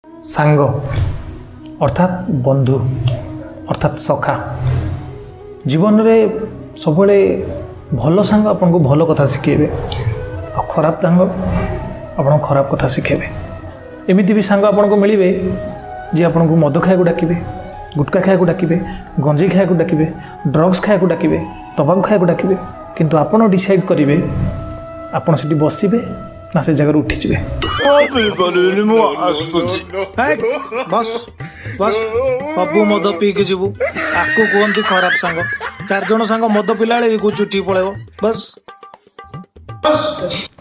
सांग अर्थात बंधु अर्थात सखा जीवन रे सब भल सांग आपन को भल कथा शिखेबे और खराब सांग आपन खराब कथा शिखेबे। एमिति भी सांग आपन को मिलिबे जे आपन को मद खाया को डाकिबे, गुटखा खाया को डाकिबे, गंजेई खाया को डाकिबे, ड्रग्स खाया को डाकिबे, तंबाकू खाया को डाकिबे, किंतु आपन डिसाइड करिवे आपन सेठी बसिबे ना से जगह उठी जिवे। बस बस सबू मद पी के जीवु आकु कहती खराब सांग। 4 जण सांग मद पिला को चुटी पड़ेब बस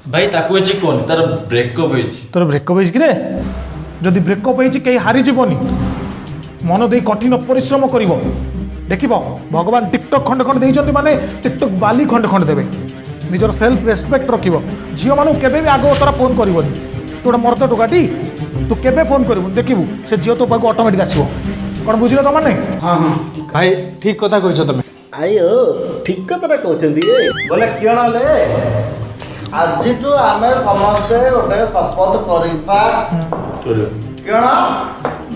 भाई ताकू एची कोन तार ब्रेकअप होईची। तोर ब्रेकअप होईची कि रे? जदि ब्रेकअप होईची केही हारि जीवनी मन दे कठिन परिश्रम करिवो देखिबो भगवान टिकटक खंड खंड देइचंती माने टिकटक बाली खंड खंड देबे। निजर सेल्फ रेस्पेक्ट रखिबो। झियो मानु केबे भी आगो तोरा फोन करिवोनी तू गोटे मर्द टोकाटी तू केबे फोन करिवो देखिबु से झियो तो पाको ऑटोमेटिक आसीबो। कोन बुझिलो त माने? हां हां भाई ठीक कथा कहछो तमे। आयो ठीक कथा कहउछंदी बोले कियण ले आज तो आमे समस्त गोटे शपथ करिबा कियण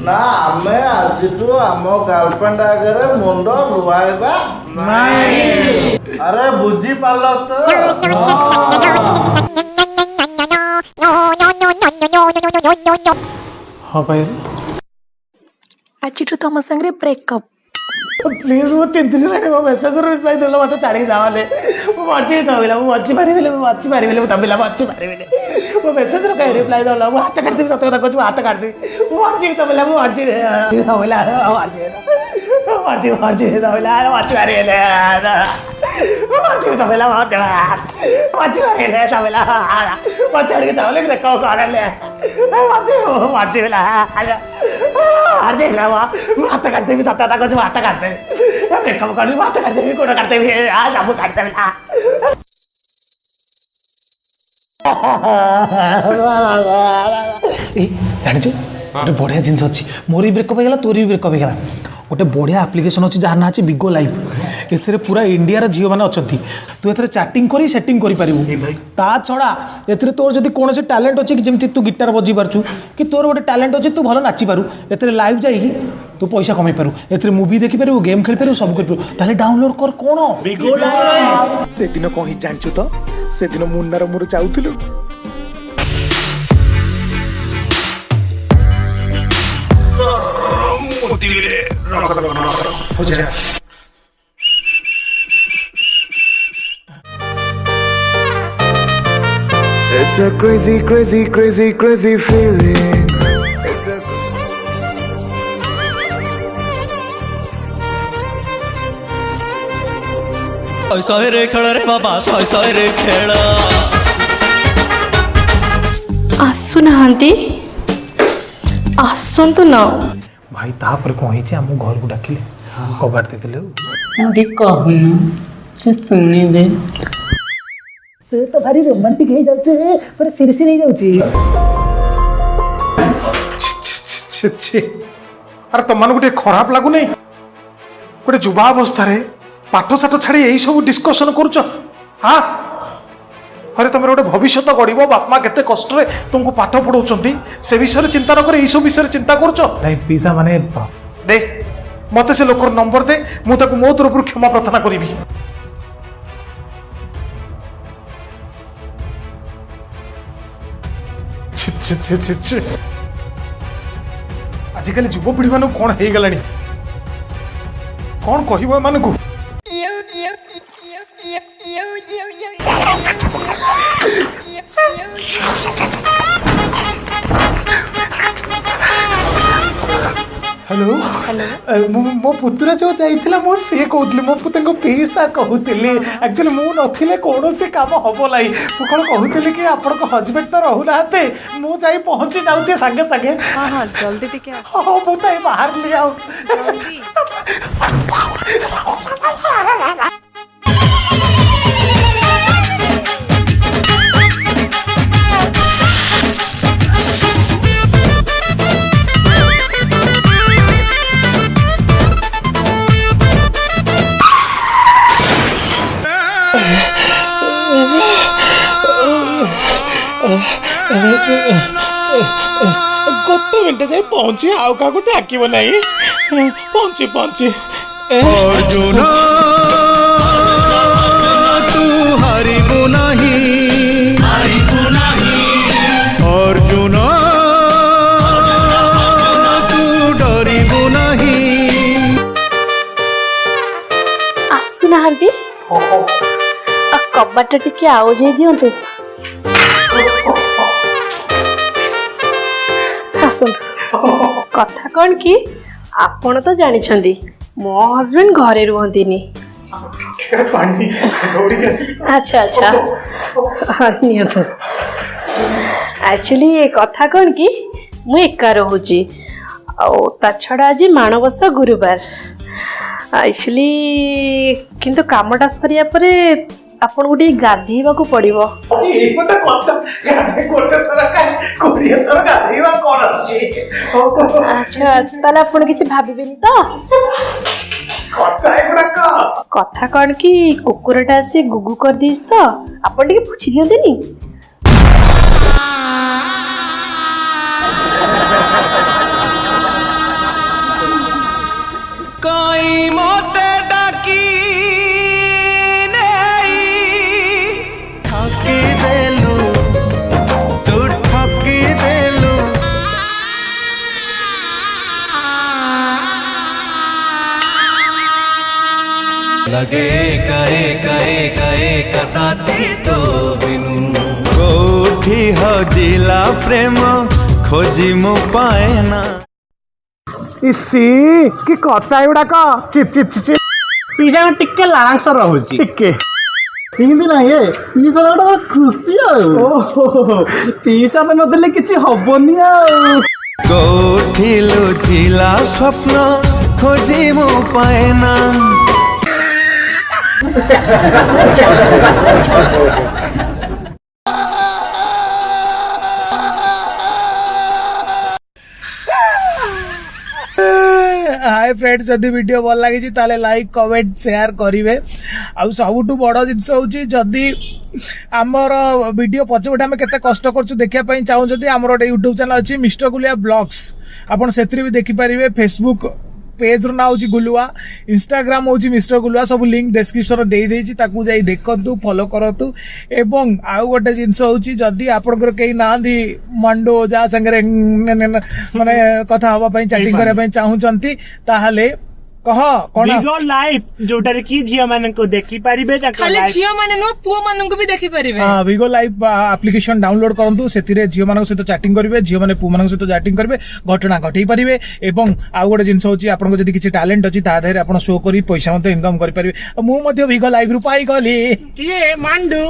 ना आमे आज तो आम गर्लफ्रेंड आगे मुंड रुआइबा नहीं। अरे बुझी पाल तो हां भाई आज तुम संगे ब्रेकअप प्लीज वो 3 दिन लगे वो मेसेज रिप्लाई देलो मत छाड़ी जावाले वो मर्जी तो बिला वो अच्छी मारी बिले वो अच्छी मारी बिले वो तबिला वो अच्छी मारी बिले वो मेसेज रो कह रिप्लाई देलो वो हाथ काट दे सत कथा कहू हाथ काट दे वो मर्जी तो बिला वो मर्जी तो बिला मर्जी मर्जी तो बिला वो अच्छी मारी बिले मर्जी तो बिला वो अच्छी मारी बिले तो बिला वो छाड़ी के तो बिले को कर ले मर्जी बिला मर्जी बिला वो हाथ काट दे सत कथा कहू हाथ काट दे ब्रेकअप कर बात करते भी कोड़ा करते भी आज आप काटते भी जानिछु गोटे बढ़िया जिनस अच्छी मोर भी ब्रेकअप होगा तोर भी ब्रेकअप होगा गोटे बढ़िया आप्लिकेसन अच्छी जहाँ ना अच्छी बिगो लाइफ एथे पूरा इंडिया झील मैंने अच्छा तू ए चैटिंग कर सेटिंग कर ता छड़ा ए तोर जब कौन से टैलेंट अच्छी कि जमी तू गिटार बजी पार्छु कि तोर गोटे टैलेंट अच्छी तू भल नाची पारू ए लाइव जाइए तू पैसा कमाई पारू ए मूवी देखी पारू गेम खेल पारू सब कर ताले डाउनलोड कर कौन से दिन कहीं जानछु तो से दिन मुन्नार मोर चाहूलु It's a crazy, crazy, crazy, crazy feeling. It's a ଶହେ ରେ ଖେଳ ରେ ବାବା ଶହେ ରେ ଖେଳ आसुनाहांती आसंतु न भाई तापर कौन है आम घर को डाकिले कबाड़ देते अरे कहना से सुनिबे तू तो भारी रोमांटिक हो जाउछे पर सिरसी नहीं जाउछी अरे तुम मान गोटे खराब लागु नहीं गोटे युवा अवस्था रे पाठ साठ छाड़ी यही सब डिस्कसन करुच हाँ अरे तुम गोटे भविष्य गढ़ बाप माँ केते कष्ट रे तुमको पाठ पढ़ाउछंती से विषय चिंता न कर यही सब विषय चिंता करुच पिसा माने दे मते से लोकर नंबर दे मु ताको मो तरफ क्षमा प्रार्थना करी आजिकल युवपीढ़ी मान कौन हो गला कौन कह मानू हेलो मो पुतुरा जो जाइथिला मो से कहउतली मो पुतन को पीसा कहउतली एक्चुअली मु नथिले कौन से काम हबो लाई मु कोन कहउतली कि आपन को हस्बैंड तो रहू नाते मु जाई पहुंची जाउचे संगे संगे हां हां जल्दी टिके हां पुताई बाहर ले आओ जल्दी गोटे मिनट ପହଞ୍ଚି ଆଉ କାହାକୁ ଡାକିବ ନାହିଁ ପହଞ୍ଚି ପହଞ୍ଚି अर्जुन तू हारिबु नाही अर्जुन तू डरिबु नाही ଆସୁନାହାନ୍ତି କବାଟ ଟିକେ ଆଉଜେଇ ଦିଅନ୍ତୁ ଆସନ୍ତୁ କଥା କ'ଣ କି ଆପଣ ତ ଜାଣିଛନ୍ତି ମୋ ହଜବେଣ୍ଡ ଘରେ ରୁହନ୍ତିନି ଆଚ୍ଛା ଆଚ୍ଛା ନିଅନ୍ତୁ ଆକ୍ଚୁଆଲି କଥା କ'ଣ କି ମୁଁ ଏକା ରହୁଛି ଆଉ ତା ଛଡ଼ା ଆଜି ମାଣବସା ଗୁରୁବାର ଆକ୍ଚୁଆଲି କିନ୍ତୁ କାମଟା ସରିବା ପରେ ଆପଣଙ୍କୁ ଟିକେ ଗାଧେଇବାକୁ ପଡ଼ିବ ଗୋଟେ କଥା ଗୋଟେ ଥର କୋଡ଼ିଏ ଥର ଗାଧେଇବା କ'ଣ ଅଛି ଆଚ୍ଛା ତାହେଲେ ଆପଣ କିଛି ଭାବିବେନି ତ କଥା ଏଗୁଡ଼ାକ କଥା କ'ଣ କି କୁକୁରଟା ଆସି ଗୁଗୁ କରିଦେଇଛି ତ ଆପଣ ଟିକେ ପୁଛି ଦିଅନ୍ତିନି काई मोते डाकी नहीं ठकी देलू तू ठकी देलू लगे कहे कहे कहे कसाती तो बिनु कोठी हजिला प्रेम खोजी मु पाए ना ଇସି କି କଥା ଏଗୁଡ଼ାକ ଚି ପିଲା ଟିକେ ଲାଳାଂଶ ରହୁଛି ଟିକେ ସେମିତି ନାହିଁ ପିଇସା ଗୋଟେ ଖୁସି ଆଉ ପିଇସା ନଦେଲେ କିଛି ହବନି ଆଉ कोठी लुचिला स्वप्न खोजी मु पाए ना हाय फ्रेंड्स जदि वीडियो भल लगी ताले लाइक कमेंट शेयर करेंगे आउ सबुठु बड़ जिनस हूँ जदि आमर वीडियो पछपटे आम केते कष्ट करछु देखिया चाहूँ जदि आमर गोटे यूट्यूब चैनल अच्छी मिस्टर गुलिया ब्लॉग्स आपन से भी देखिपारे फेसबुक पेज रो ना हूँ गुलुआ इंस्टाग्राम हूँ मिस्टर गुलुआ सब लिंक डिस्क्रिप्शन दे देछि ताकू जाई देखंतु फॉलो करतु एवं आउ गोटे जिनस हूँ जदि आपनकर केही नांदी मंडो जा संगे माने कथा हवा पई चैटिंग करे पई चाहूचंती ताहाले कह कोन विगो लाइफ जोटारे की झिया मानन को देखि परिबे खाली झियो माने नो पुओ मानन को भी देखि परिबे हां विगो लाइफ एप्लीकेशन डाउनलोड करंतु सेतिरे झियो मानन सहित चैटिंग करिवे झियो माने पु मानन सहित चैटिंग करिवे घटना घटै परिबे एवं आ गोटे जिंस होची आपन को जदी किछि टैलेंट अछि ता धैर आपन शो करी पैसा मते इनकम करि परिबे मु मध्य विगो लाइफ रु पाई गली ये मांडू